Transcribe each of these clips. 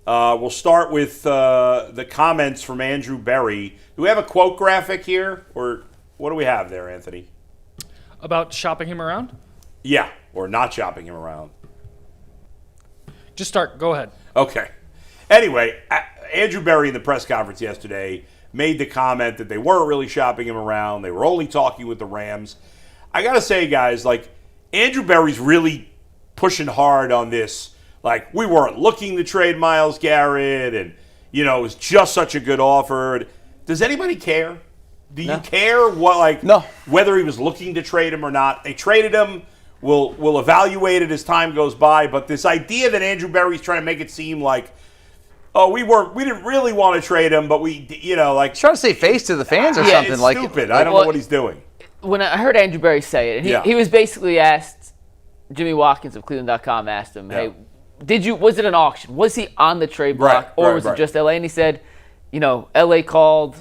We'll start with the comments from Andrew Berry. Do we have a quote graphic here, or what do we have there, Anthony? About shopping him around? Yeah, or not shopping him around. Just start. Go ahead. Okay. Anyway, Andrew Berry in the press conference yesterday made the comment that they weren't really shopping him around. They were only talking with the Rams. I got to say, guys, like, Andrew Berry's really pushing hard on this. Like, we weren't looking to trade Myles Garrett, and, you know, it was just such a good offer. Does anybody care? Do you care whether he was looking to trade him or not? They traded him. We'll evaluate it as time goes by. But this idea that Andrew Berry's trying to make it seem like, oh, we didn't really want to trade him, but we, you know, like, he's trying to say face to the fans or something. It's like stupid. I don't know what he's doing. When I heard Andrew Berry say it, he was basically asked. Jimmy Watkins of Cleveland.com asked him, "Hey, was it an auction? Was he on the trade block, or was it just LA?" And he said, "You know, LA called.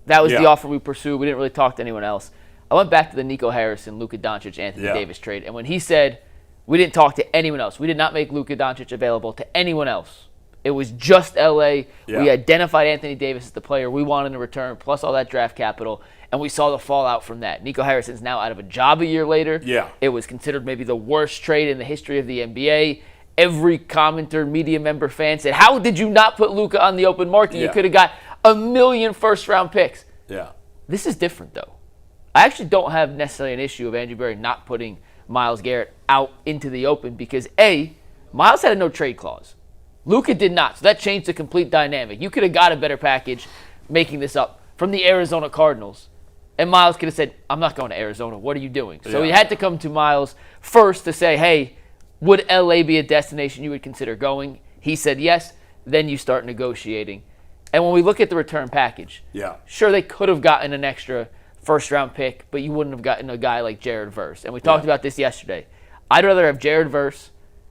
That was the offer we pursued. We didn't really talk to anyone else." I went back to the Nico Harrison, Luka Doncic, Anthony Davis trade, and when he said, "We didn't talk to anyone else. We did not make Luka Doncic available to anyone else. It was just LA. We identified Anthony Davis as the player we wanted in return, plus all that draft capital, and we saw the fallout from that." Nico Harrison's now out of a job a year later. Yeah. It was considered maybe the worst trade in the history of the NBA. Every commenter, media member, fan said, "How did you not put Luka on the open market? You could have got 1 million first-round picks." Yeah. This is different, though. I actually don't have necessarily an issue of Andrew Berry not putting Myles Garrett out into the open because, A, Myles had a no-trade clause. Luka did not, so that changed the complete dynamic. You could have got a better package making this up from the Arizona Cardinals. And Myles could have said, "I'm not going to Arizona. What are you doing?" So he had to come to Myles first to say, "Hey, would LA be a destination you would consider going?" He said yes. Then you start negotiating. And when we look at the return package, sure, they could have gotten an extra first-round pick, but you wouldn't have gotten a guy like Jared Verse. And we talked about this yesterday. I'd rather have Jared Verse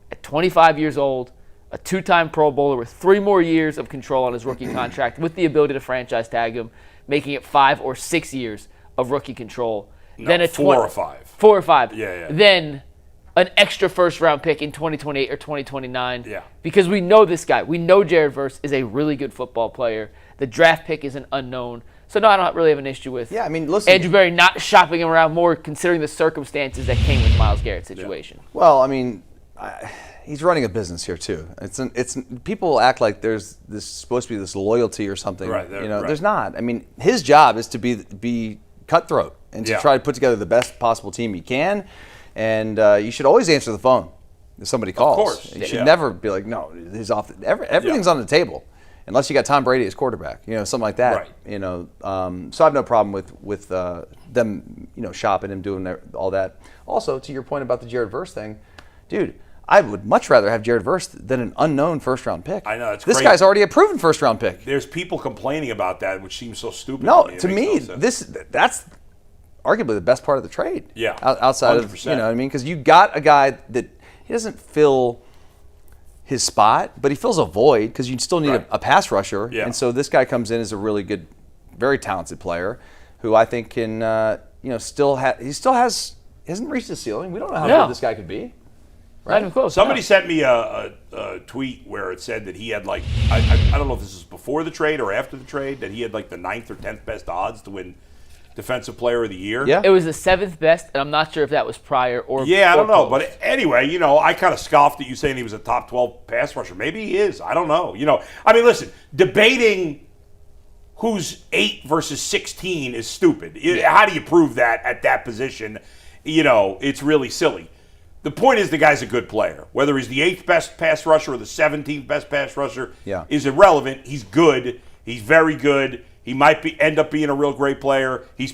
at 25 years old, a two-time Pro Bowler with 3 more years of control on his rookie contract with the ability to franchise tag him, making it 5 or 6 years of rookie control. Then 4 or 5. 4 or 5. Yeah. Then an extra first-round pick in 2028 or 2029. Yeah. Because we know this guy. We know Jared Verse is a really good football player. The draft pick is an unknown. So, no, I don't really have an issue with listen, Andrew Berry not shopping him around more considering the circumstances that came with Myles Garrett's situation. Yeah. Well, I mean, he's running a business here, too. It's people act like there's supposed to be this loyalty or something. Right. There's not. I mean, his job is to be cutthroat and to try to put together the best possible team he can. And you should always answer the phone if somebody calls. Of course. You should never be like, no, he's off. Everything's on the table, unless you got Tom Brady as quarterback, something like that. Right. So I have no problem with them, shopping him, doing all that. Also, to your point about the Jared Verse thing, dude, I would much rather have Jared Verse than an unknown first-round pick. I know. This guy's already a proven first-round pick. There's people complaining about that, which seems so stupid. No, to me, that's arguably the best part of the trade. Yeah. Outside 100%. of, what I mean? Because you got a guy that he doesn't fill his spot, but he fills a void because you still need a pass rusher. Yeah. And so this guy comes in as a really good, very talented player who I think can, he hasn't reached the ceiling. We don't know how good this guy could be. Right? Not even close. Somebody sent me a tweet where it said that he had I don't know if this is before the trade or after the trade, that he had the 9th or 10th best odds to win Defensive Player of the Year. Yeah. It was the 7th best, and I'm not sure if that was prior or I don't know. close. But anyway, I kind of scoffed at you saying he was a top 12 pass rusher. Maybe he is. I don't know. I mean, listen, debating who's 8 versus 16 is stupid. How do you prove that at that position? It's really silly. The point is the guy's a good player. Whether he's the 8th best pass rusher or the 17th best pass rusher is irrelevant. He's good. He's very good. He might end up being a real great player. He's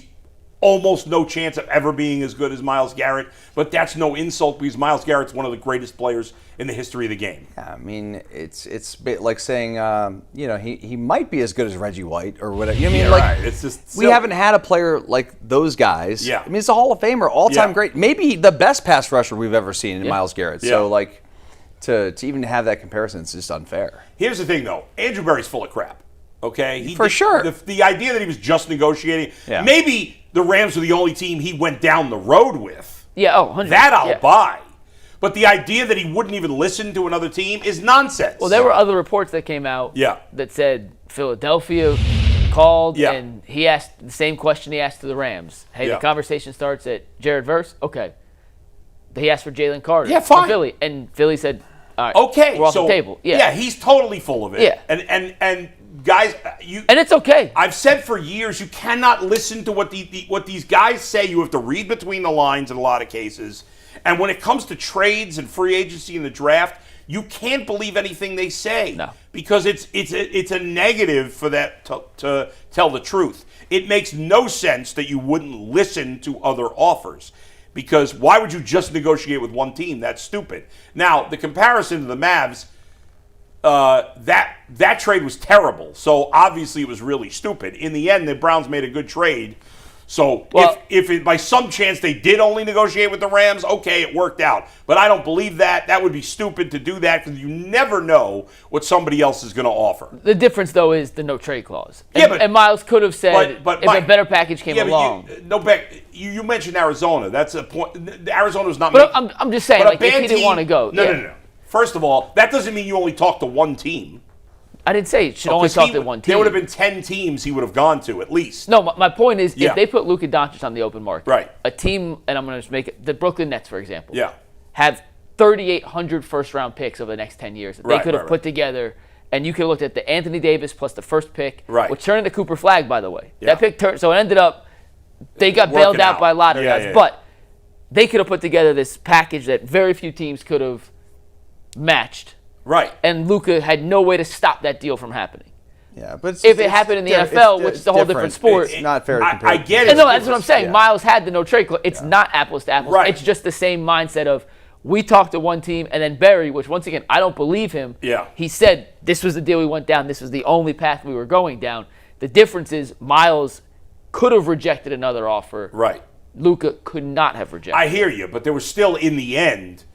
almost no chance of ever being as good as Myles Garrett, but that's no insult because Myles Garrett's one of the greatest players in the history of the game. Yeah, I mean, it's like saying, he might be as good as Reggie White or whatever. Right. It's just we haven't had a player like those guys. Yeah. I mean, it's a Hall of Famer, all-time great, maybe the best pass rusher we've ever seen in Myles Garrett. Yeah. So, to even have that comparison is just unfair. Here's the thing, though. Andrew Berry's full of crap. Okay? For sure. The idea that he was just negotiating, Yeah. maybe the Rams were the only team he went down the road with. Yeah, 100%. That I'll buy. But the idea that he wouldn't even listen to another team is nonsense. Well, there were other reports that came out that said Philadelphia called and he asked the same question he asked to the Rams. Hey, the conversation starts at Jared Verse. Okay. He asked for Jalen Carter. Yeah, fine. From Philly, and Philly said, all right, okay, we're off the table. Yeah, he's totally full of it. Yeah. And guys, and it's okay. I've said for years, you cannot listen to what what these guys say. You have to read between the lines in a lot of cases. And when it comes to trades and free agency and the draft, you can't believe anything they say. No. Because it's a negative for that to tell the truth. It makes no sense that you wouldn't listen to other offers. Because why would you just negotiate with one team? That's stupid. Now, the comparison to the Mavs, that trade was terrible. So obviously it was really stupid. In the end, the Browns made a good trade. So if it, by some chance they did only negotiate with the Rams, okay, it worked out. But I don't believe that. That would be stupid to do that because you never know what somebody else is going to offer. The difference, though, is the no trade clause. And Myles could have said if a better package came along. You mentioned Arizona. That's a point. Arizona's not. But I'm just saying, like, if he didn't want to go. No. First of all, that doesn't mean you only talk to one team. I didn't say it should only talk to one team. There would have been 10 teams he would have gone to at least. No, my point is if they put Luka Doncic on the open market, right. A team, and I'm going to just make it, the Brooklyn Nets, for example, have 3,800 first-round picks over the next 10 years that they could have put together, and you could have looked at the Anthony Davis plus the first pick, which turned into Cooper Flagg, by the way. That pick turned, so it ended up, they got bailed out by a lot of guys, but they could have put together this package that very few teams could have matched. Right. And Luka had no way to stop that deal from happening. Yeah, but if it happened in the NFL, which is a whole different sport, it's not fair to compare. I get it. No, that's what I'm saying. Myles had the no trade clause. It's not apples to apples. Right. It's just the same mindset of we talked to one team, and then Barry, which once again I don't believe him. Yeah. He said this was the deal we went down. This was the only path we were going down. The difference is Myles could have rejected another offer. Right. Luka could not have rejected. I hear you, but there was still in the end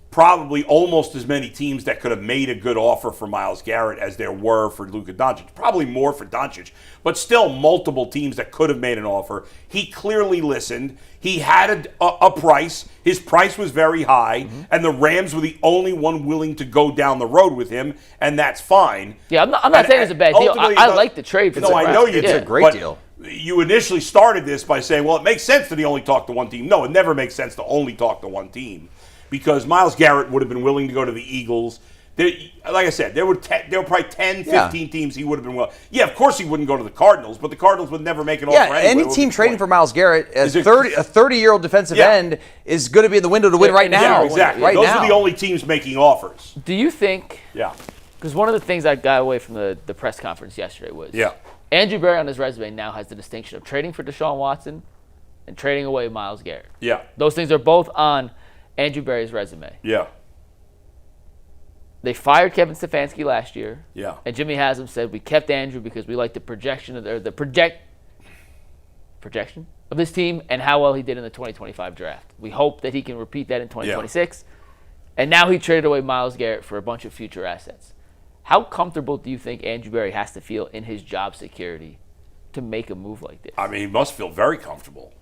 probably almost as many teams that could have made a good offer for Myles Garrett as there were for Luka Doncic. Probably more for Doncic, but still multiple teams that could have made an offer. He clearly listened. He had a price. His price was very high, and the Rams were the only one willing to go down the road with him, and that's fine. Yeah, I'm not saying it's a bad deal. I like the trade for the Rams. I know you do. It's a great deal. You initially started this by saying, well, it makes sense that he only talked to one team. No, it never makes sense to only talk to one team. Because Myles Garrett would have been willing to go to the Eagles. Like I said, there were probably 10, 15 teams he would have been willing. Yeah, of course he wouldn't go to the Cardinals, but the Cardinals would never make an offer anyway. Any team trading for Myles Garrett, a 30-year-old defensive end, is going to be in the window to win right now. Yeah, exactly. Right Those now. are the only teams making offers. Do you think? Yeah. Because one of the things I got away from the press conference yesterday was Andrew Berry on his resume now has the distinction of trading for Deshaun Watson and trading away Myles Garrett. Yeah. Those things are both on Andrew Berry's resume. Yeah. They fired Kevin Stefanski last year. Yeah. And Jimmy Haslam said we kept Andrew because we like the projection of projection of this team and how well he did in the 2025 draft. We hope that he can repeat that in 2026. And now he traded away Myles Garrett for a bunch of future assets. How comfortable do you think Andrew Berry has to feel in his job security to make a move like this? I mean, he must feel very comfortable.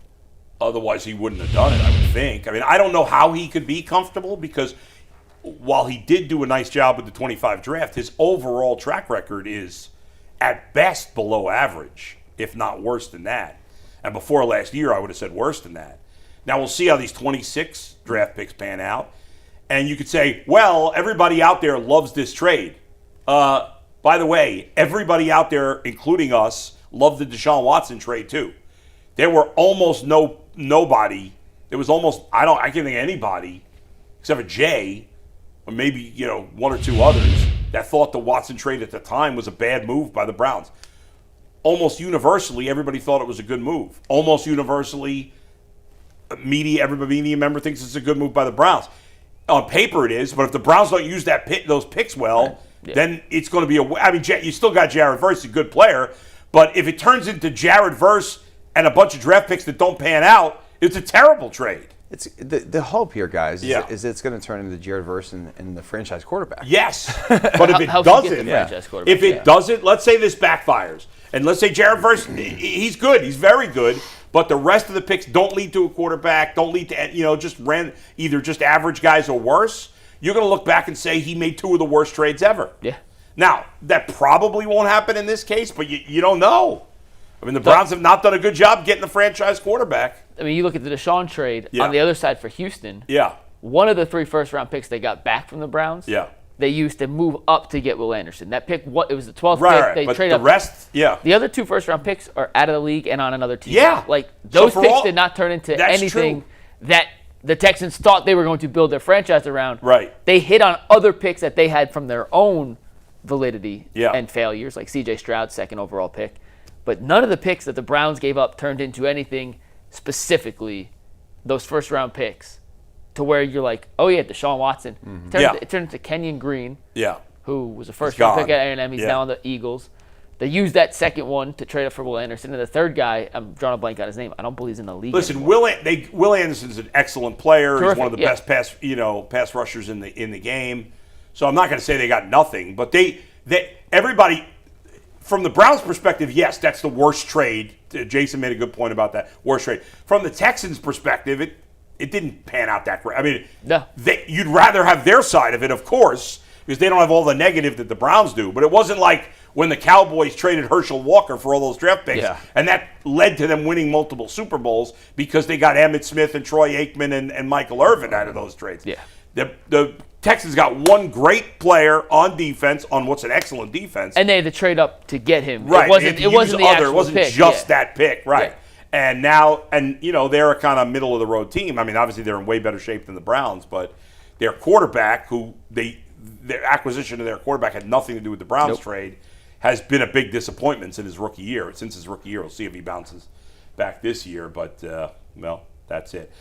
Otherwise, he wouldn't have done it, I would think. I mean, I don't know how he could be comfortable because while he did do a nice job with the 25 draft, his overall track record is at best below average, if not worse than that. And before last year, I would have said worse than that. Now, we'll see how these 26 draft picks pan out. And you could say, well, everybody out there loves this trade. By the way, everybody out there, including us, loved the Deshaun Watson trade too. There were almost nobody. There was almost I can't think of anybody except for Jay, or maybe one or two others that thought the Watson trade at the time was a bad move by the Browns. Almost universally, everybody thought it was a good move. Almost universally, every media member thinks it's a good move by the Browns. On paper, it is, but if the Browns don't use those picks well, then it's going to be I mean, you still got Jared Verse, a good player, but if it turns into Jared Verse and a bunch of draft picks that don't pan out, it's a terrible trade. It's the hope here, guys, is it's going to turn into Jared Verse and the franchise quarterback. Yes, but if it doesn't, let's say this backfires, and let's say Jared Verse, he's good, he's very good, But the rest of the picks don't lead to a quarterback, don't lead to, either just average guys or worse. You're going to look back and say he made 2 of the worst trades ever. Yeah. Now, that probably won't happen in this case, but you don't know. I mean, the Browns have not done a good job getting the franchise quarterback. I mean, you look at the Deshaun trade Yeah. on the other side for Houston. Yeah. One of the 3 first-round picks they got back from the Browns. Yeah. They used to move up to get Will Anderson. That pick, it was the 12th Right, pick. right. They But trade the up. rest, yeah. The other 2 first-round picks are out of the league and on another team. Yeah. Like, So those for picks all- did not turn into That's anything true. that the Texans thought they were going to build their franchise around. Right. They hit on other picks that they had from their own validity Yeah. and failures, like C.J. Stroud, 2nd overall pick. But none of the picks that the Browns gave up turned into anything specifically, those first-round picks, to where you're like, oh, yeah, Deshaun Watson. It turned into Kenyon Green, Yeah. who was a first-round gone. pick at A&M. He's Yeah. now on the Eagles. They used that second one to trade up for Will Anderson. And the third guy, I'm drawing a blank on his name. I don't believe he's in the league Listen, anymore. Will Anderson's an excellent player. Terrific, He's one of the yeah. best pass rushers in the game. So I'm not going to say they got nothing, but everybody from the Browns' perspective, yes, that's the worst trade. Jason made a good point about that worst trade. From the Texans' perspective, it didn't pan out that great. I mean, No. you'd rather have their side of it, of course, because they don't have all the negative that the Browns do. But it wasn't like when the Cowboys traded Herschel Walker for all those draft picks, Yeah. and that led to them winning multiple Super Bowls because they got Emmitt Smith and Troy Aikman and Michael Irvin out of those trades. Yeah. The Texans got one great player on defense, on what's an excellent defense. And they had to trade up to get him. Right. It wasn't, They had it to wasn't the use actual It wasn't pick. just Yeah. that pick, right. Yeah. And now, they're a kind of middle-of-the-road team. I mean, obviously they're in way better shape than the Browns, but their quarterback, their acquisition of their quarterback had nothing to do with the Browns trade, has been a big disappointment since his rookie year. We'll see if he bounces back this year, but, that's it.